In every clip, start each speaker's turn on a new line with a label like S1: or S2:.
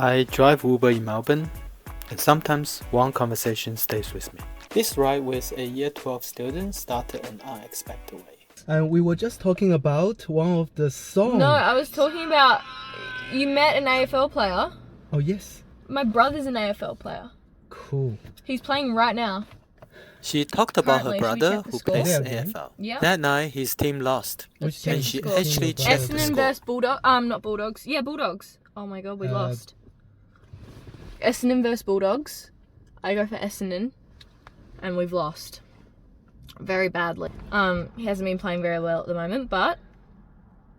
S1: I drive Uber in Melbourne, and sometimes one conversation stays with me. This ride with a Year 12 student started an unexpected way.
S2: And we were just talking about one of the songs.
S3: No, I was talking about you met an AFL player.
S2: Oh, yes.
S3: My brother's an AFL player.
S2: Cool.
S3: He's playing right now.
S1: She talked about her
S3: Currently, should we
S1: brother
S3: check the
S1: who
S3: score?
S1: plays
S2: Yeah, again.
S1: AFL.
S3: Yeah.
S1: That night, his team lost.
S2: Which
S3: check
S1: And
S3: the
S1: she
S3: score.
S1: actually
S2: Team
S1: checked the
S3: Essendon
S1: score.
S3: versus Bulldogs. Not Bulldogs. Yeah, Bulldogs. Oh my god, we lost. Essendon versus Bulldogs. I go for Essendon, and we've lost very badly. He hasn't been playing very well at the moment, but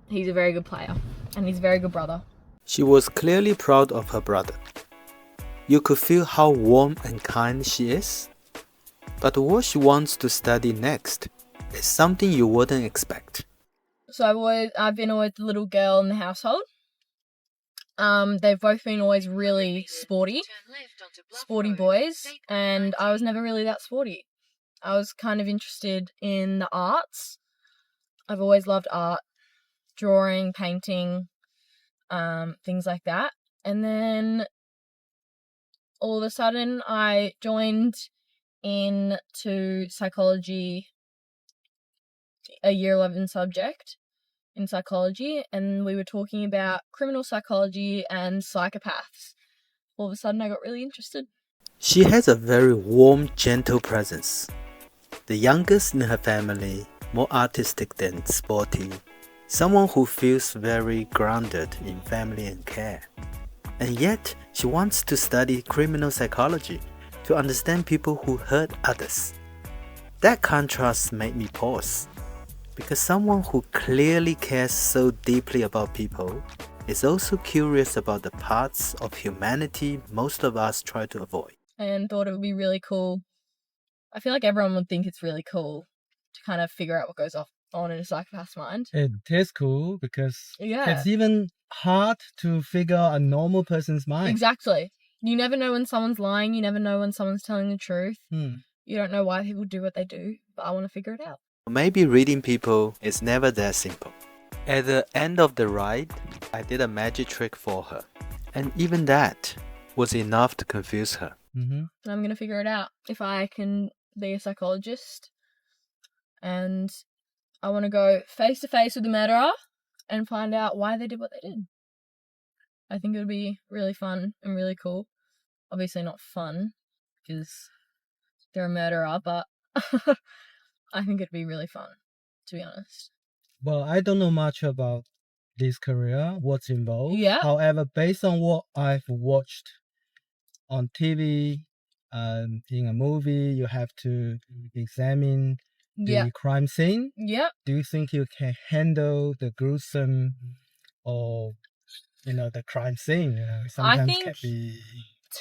S3: he's a very good player, and he's a very good brother.
S1: She was clearly proud of her brother. You could feel how warm and kind she is. But what she wants to study next is something you wouldn't expect.
S3: So I've been always the little girl in the household. They've both been always really sporty boys, and I was never really that sporty. I was kind of interested in the arts. I've always loved art, drawing, painting, things like that. And then all of a sudden I joined into psychology, a year 11 subject in psychology, and we were talking about criminal psychology and psychopaths. All of a sudden I got really interested.
S1: She has a very warm, gentle presence. The youngest in her family, more artistic than sporty. Someone who feels very grounded in family and care. And yet, she wants to study criminal psychology to understand people who hurt others. That contrast made me pause. Because someone who clearly cares so deeply about people is also curious about the parts of humanity most of us try to avoid.
S3: And thought it would be really cool. I feel like everyone would think it's really cool to kind of figure out what goes on in a psychopath's mind.
S2: It is cool because
S3: Yeah.
S2: it's even hard to figure a normal person's mind.
S3: Exactly. You never know when someone's lying. You never know when someone's telling the truth.
S2: Hmm.
S3: You don't know why people do what they do, but I want to figure it out.
S1: Maybe reading people is never that simple. At the end of the ride, I did a magic trick for her. And even that was enough to confuse her.
S2: Mm-hmm.
S3: And I'm going to figure it out if I can be a psychologist. And I want to go face to face with the murderer and find out why they did what they did. I think it would be really fun and really cool. Obviously not fun because they're a murderer, but I think it'd be really fun, to be honest.
S2: Well, I don't know much about this career, what's involved.
S3: Yeah.
S2: However, based on what I've watched on TV, in a movie, you have to examine the crime scene.
S3: Yep.
S2: Do you think you can handle the gruesome or, the crime scene? Sometimes
S3: think-
S2: can be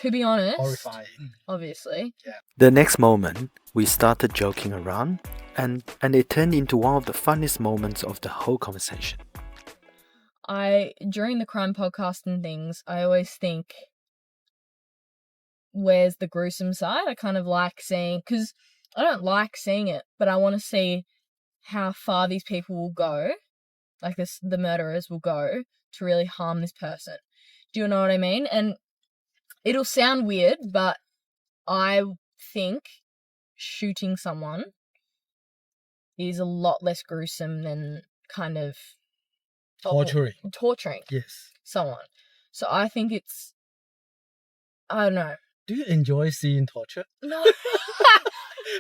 S3: To be honest,
S2: horrifying.
S3: obviously.
S1: The next moment, we started joking around, and it turned into one of the funniest moments of the whole conversation.
S3: During the crime podcast and things, I always think, where's the gruesome side? I kind of like seeing, because I don't like seeing it, but I want to see how far these people will go, like the murderers will go to really harm this person. Do you know what I mean? And it'll sound weird, but I think shooting someone is a lot less gruesome than kind of torturing
S2: Yes.
S3: someone. So I think I don't know.
S2: Do you enjoy seeing torture?
S3: No.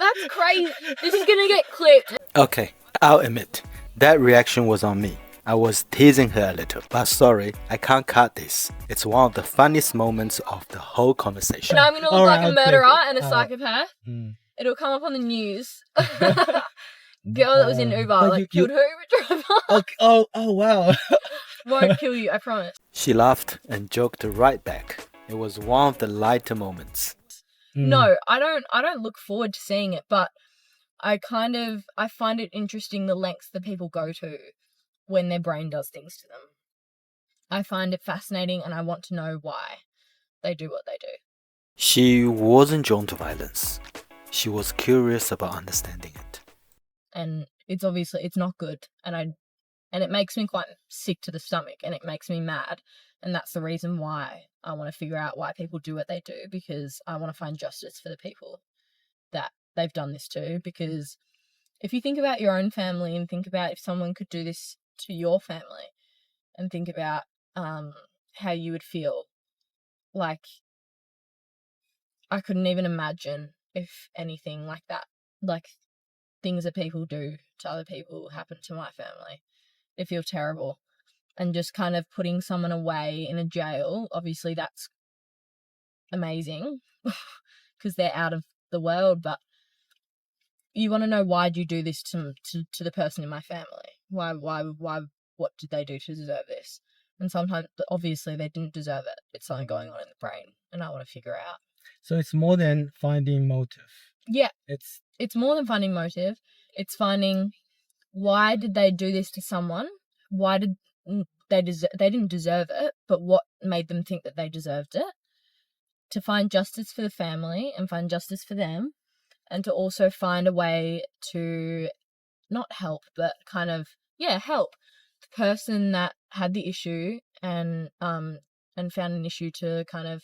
S3: That's crazy. This is gonna get clipped.
S1: Okay, I'll admit, that reaction was on me. I was teasing her a little, but sorry, I can't cut this. It's one of the funniest moments of the whole conversation.
S3: Now I'm gonna look
S2: Alright,
S3: like a
S2: okay.
S3: murderer and a psychopath.
S2: Hmm.
S3: It'll come up on the news. Girl that was in Uber,
S2: But
S3: like, killed her Uber driver.
S2: Okay. Oh, wow.
S3: Won't kill you, I promise.
S1: She laughed and joked right back. It was one of the lighter moments.
S3: No, I don't look forward to seeing it, but I find it interesting the lengths that people go to when their brain does things to them. I find it fascinating and I want to know why they do what they do.
S1: She wasn't drawn to violence. She was curious about understanding it.
S3: And it's not good, and it makes me quite sick to the stomach, and it makes me mad, and that's the reason why I want to figure out why people do what they do, because I want to find justice for the people that they've done this to. Because if you think about your own family and think about if someone could do this to your family, and think about how you would feel, like, I couldn't even imagine if anything like that, like things that people do to other people happen to my family. They feel terrible. And just kind of putting someone away in a jail, obviously that's amazing because they're out of the world, but you want to know, why do you do this to the person in my family? Why, what did they do to deserve this? And sometimes, obviously, they didn't deserve it. It's something going on in the brain, and I want to figure out.
S2: So it's more than finding motive.
S3: Yeah.
S2: It's
S3: more than finding motive. It's finding, why did they do this to someone? Why did they didn't deserve it, but what made them think that they deserved it? To find justice for the family and find justice for them, and to also find a way to not help, but kind of, help the person that had the issue and found an issue to kind of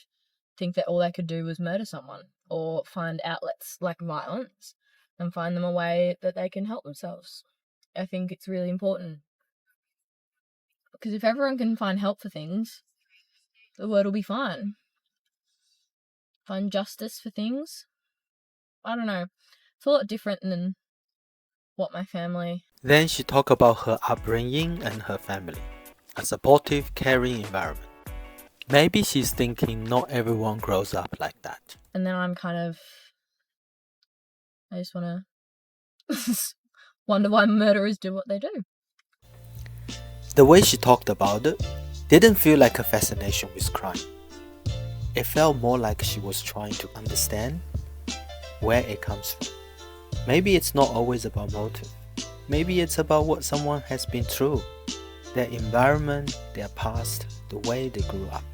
S3: think that all they could do was murder someone, or find outlets like violence and find them a way that they can help themselves. I think it's really important, because if everyone can find help for things, the world will be fine. Find justice for things. I don't know. It's a lot different than what my family...
S1: Then she talked about her upbringing and her family, a supportive, caring environment. Maybe she's thinking not everyone grows up like that.
S3: And then I'm kind of... I just want to wonder why murderers do what they do.
S1: The way she talked about it didn't feel like a fascination with crime. It felt more like she was trying to understand where it comes from. Maybe it's not always about motive. Maybe it's about what someone has been through, their environment, their past, the way they grew up.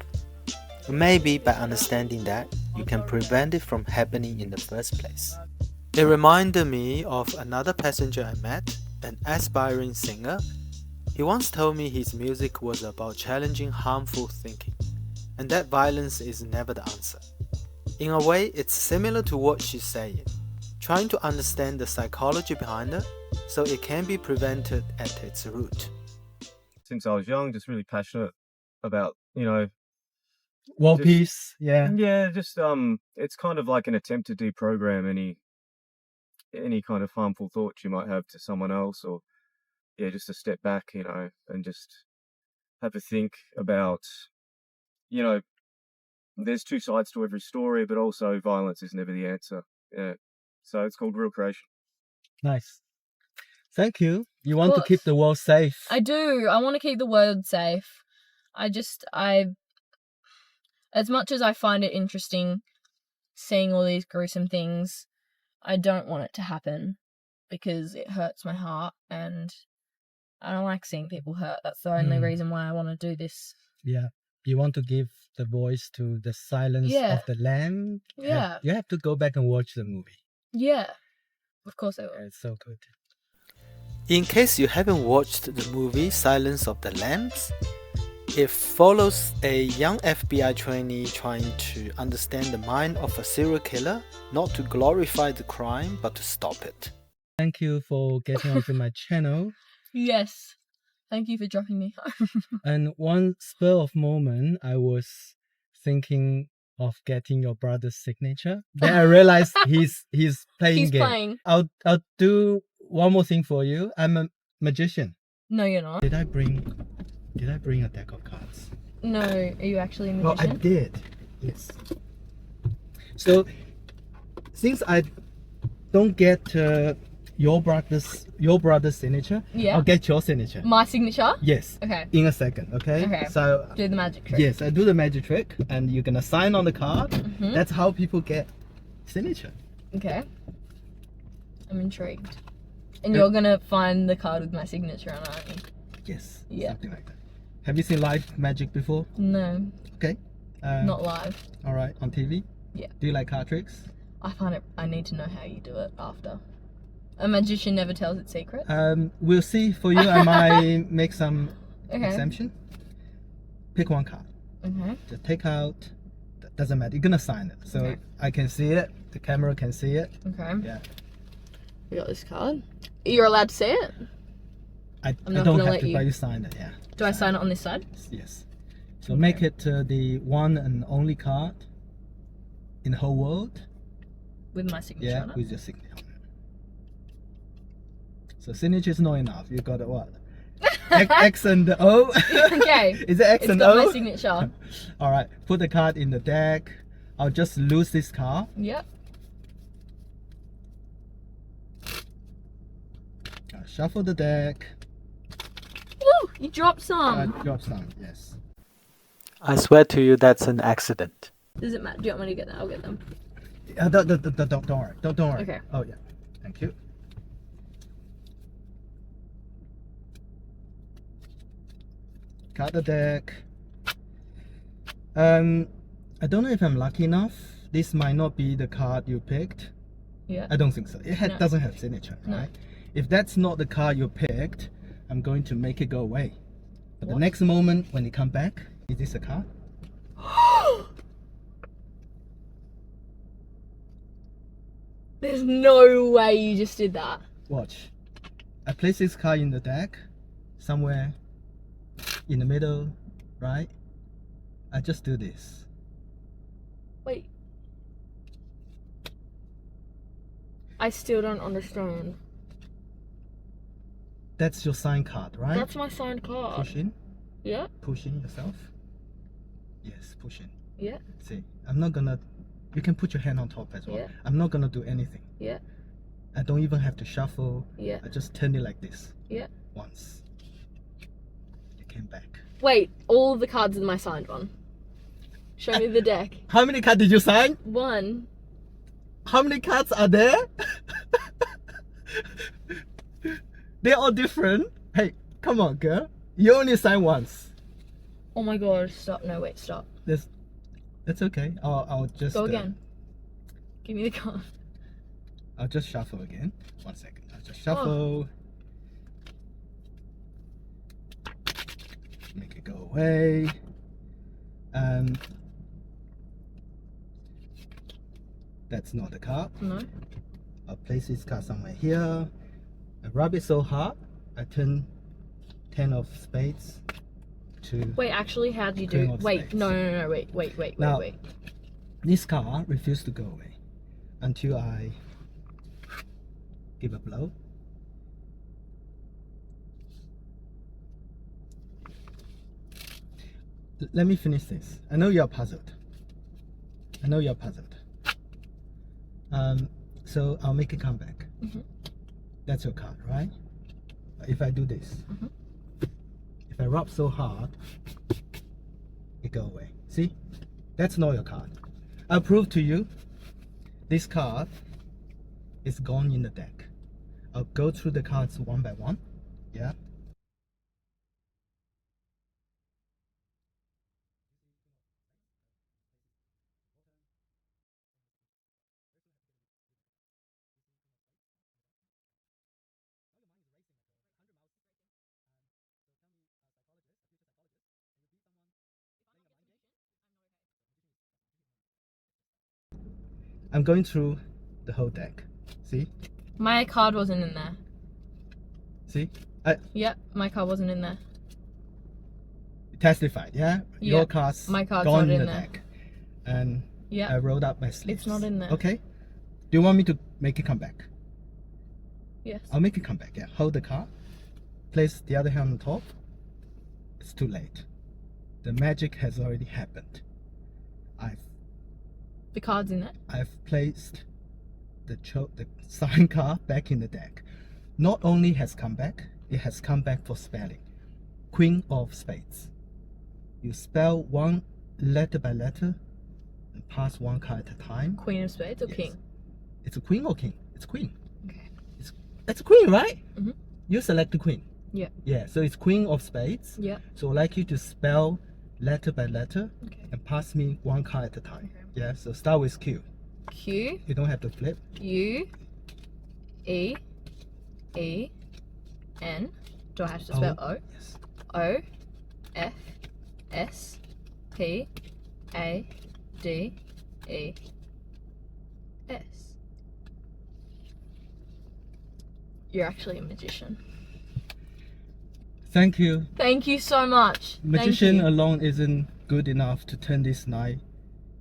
S1: And maybe by understanding that, you can prevent it from happening in the first place. It reminded me of another passenger I met, an aspiring singer. He once told me his music was about challenging harmful thinking, and that violence is never the answer. In a way, it's similar to what she's saying, trying to understand the psychology behind it so it can be prevented at its root.
S4: Since I was young, just really passionate about,
S2: world peace. Yeah.
S4: Yeah, just it's kind of like an attempt to deprogram any kind of harmful thoughts you might have to someone else, or just to step back, and just have a think about, there's two sides to every story, but also violence is never the answer. Yeah. So it's called Real Creation.
S2: Nice. Thank you. You want to keep the world safe.
S3: I do. I want to keep the world safe. As much as I find it interesting seeing all these gruesome things, I don't want it to happen because it hurts my heart and I don't like seeing people hurt. That's the only reason why I want to do this.
S2: Yeah. You want to give the voice to the silence of the lamb?
S3: Yeah.
S2: You have to go back and watch the movie.
S3: Yeah. Of course I will.
S2: It's so good.
S1: In case you haven't watched the movie Silence of the Lambs, it follows a young FBI trainee trying to understand the mind of a serial killer, not to glorify the crime, but to stop it.
S2: Thank you for getting onto my channel.
S3: Yes. Thank you for dropping me home.
S2: And one spur of moment, I was thinking of getting your brother's signature. Then I realized he's playing
S3: He's
S2: game.
S3: playing.
S2: I'll do one more thing for you. I'm a magician.
S3: No, you're not.
S2: Did I bring a deck of cards?
S3: No, are you actually a
S2: Well, I
S3: magician?
S2: did. Yes. So, since I don't get your brother's signature,
S3: Yeah.
S2: I'll get your signature.
S3: My signature?
S2: Yes.
S3: Okay.
S2: In a second, okay?
S3: Okay.
S2: So
S3: Do the magic trick.
S2: yes, I do the magic trick, and you're gonna sign on the card.
S3: Mhm.
S2: That's how people get signature.
S3: Okay. I'm intrigued. And you're gonna find the card with my signature on, aren't you?
S2: Yes.
S3: Yeah.
S2: Something like that. Have you seen live magic before?
S3: No,
S2: Okay.
S3: not live.
S2: All right, on TV.
S3: Yeah.
S2: Do you like card tricks?
S3: I need to know how you do it after. A magician never tells its secrets.
S2: We'll see. For you, I might make some
S3: Okay.
S2: exemption. Pick one card.
S3: Okay.
S2: Just take out. Doesn't matter. You're gonna sign it, so
S3: Okay.
S2: I can see it. The camera can see it.
S3: Okay.
S2: Yeah.
S3: We got this card. You're allowed to see it?
S2: I
S3: I'm
S2: don't
S3: not gonna
S2: have
S3: let
S2: to,
S3: you.
S2: but you sign it. Yeah.
S3: Do I sign it on this side?
S2: Yes. So
S3: Okay.
S2: make it the one and only card in the whole world.
S3: With my signature
S2: Yeah,
S3: on it?
S2: with your signature on it. So signature is not enough. You got what? X and the O.
S3: Okay.
S2: Is it X
S3: It's
S2: and
S3: got
S2: O?
S3: my signature.
S2: All right. Put the card in the deck. I'll just lose this card.
S3: Yep.
S2: Shuffle the deck.
S3: Woo! You dropped some.
S2: Drop some. Yes.
S1: I swear to you that's an accident.
S3: Does it matter? Do you want me to get that? I'll get them.
S2: Don't worry. Don't worry.
S3: Okay.
S2: Oh yeah. Thank you. Cut the deck. I don't know if I'm lucky enough. This might not be the card you picked.
S3: Yeah.
S2: I don't think so. It
S3: No.
S2: doesn't have signature,
S3: No.
S2: right? If that's not the card you picked, I'm going to make it go away. But the
S3: What?
S2: next moment when it come back, is this a card?
S3: There's no way you just did that.
S2: Watch. I place this card in the deck, somewhere in the middle, right? I just do this.
S3: Wait. I still don't understand.
S2: That's your sign card, right?
S3: That's my signed card.
S2: Push in,
S3: Yeah.
S2: push in yourself. Yes, push in.
S3: Yeah.
S2: See, I'm not gonna. You can put your hand on top as well.
S3: Yeah.
S2: I'm not gonna do anything.
S3: Yeah.
S2: I don't even have to shuffle.
S3: Yeah.
S2: I just turn it like this.
S3: Yeah.
S2: Once. It came back.
S3: Wait, all the cards in my signed one. Show me the deck.
S2: How many cards did you sign?
S3: One.
S2: How many cards are there? They're all different. Hey, come on, girl. You only sign once.
S3: Oh my god, stop. No, wait, stop.
S2: That's okay. I'll just
S3: Go again. Give me the card.
S2: I'll just shuffle again. 1 second. I'll just shuffle. Make it go away. That's not the card.
S3: No.
S2: I'll place this card somewhere here. I rub it so hard, I turn 10 of spades to...
S3: Wait, actually, how'd you
S2: Queen
S3: do?
S2: of
S3: Wait,
S2: spades.
S3: no, wait,
S2: Now-
S3: wait.
S2: This card refused to go away until I give a blow. Let me finish this. I know you're puzzled. So I'll make a comeback.
S3: Mhm.
S2: That's your card, right? If I do this,
S3: Mhm.
S2: if I rub so hard, it go away. See? That's not your card. I'll prove to you this card is gone in the deck. I'll go through the cards one by one. Yeah. I'm going through the whole deck. See?
S3: My card wasn't in there.
S2: See?
S3: Yep, my card wasn't in there.
S2: Testified, yeah?
S3: Yeah,
S2: Your card's
S3: my card's
S2: gone
S3: not
S2: in
S3: in
S2: the
S3: there.
S2: deck. And
S3: Yeah,
S2: I rolled up my sleeves.
S3: it's not in there.
S2: Okay? Do you want me to make it come back?
S3: Yes.
S2: I'll make it come back, yeah. Hold the card. Place the other hand on top. It's too late. The magic has already happened.
S3: The card's in there.
S2: I've placed the sign card back in the deck. Not only has come back, it has come back for spelling. Queen of Spades. You spell one letter by letter and pass one card at a time.
S3: Queen of Spades or
S2: Yes.
S3: King?
S2: It's a queen or king? It's queen.
S3: Okay.
S2: It's a queen, right?
S3: Mhm.
S2: You select the queen.
S3: Yeah.
S2: Yeah, so it's Queen of Spades.
S3: Yeah.
S2: So I'd like you to spell letter by letter
S3: Okay.
S2: and pass me one card at a time.
S3: Okay.
S2: Yeah, so start with Q.
S3: Q
S2: You don't have to flip.
S3: U E E N. Do I have to spell O?
S2: Yes.
S3: O F S P-A-D-E-S. You're actually a magician.
S2: Thank you.
S3: Thank you so much.
S2: Magician
S3: Thank you.
S2: alone isn't good enough to turn this night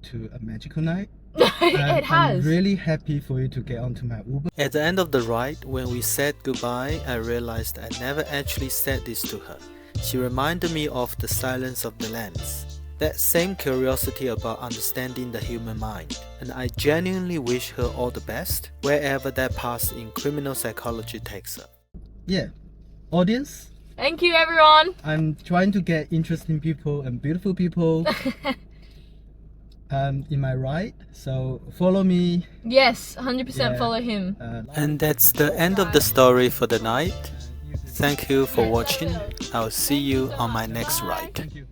S2: to a magical night.
S3: It has.
S2: I'm really happy for you to get onto my Uber.
S1: At the end of the ride, when we said goodbye, I realized I never actually said this to her. She reminded me of the silence of the lambs. That same curiosity about understanding the human mind. And I genuinely wish her all the best, wherever that path in criminal psychology takes her.
S2: Yeah. Audience,
S3: Thank you, everyone.
S2: I'm trying to get interesting people and beautiful people in my ride. So follow me.
S3: Yes, 100%
S2: Yeah.
S3: follow him.
S1: And that's the end of the story for the night. Thank you for watching. I'll see you on my next ride.
S2: Thank you.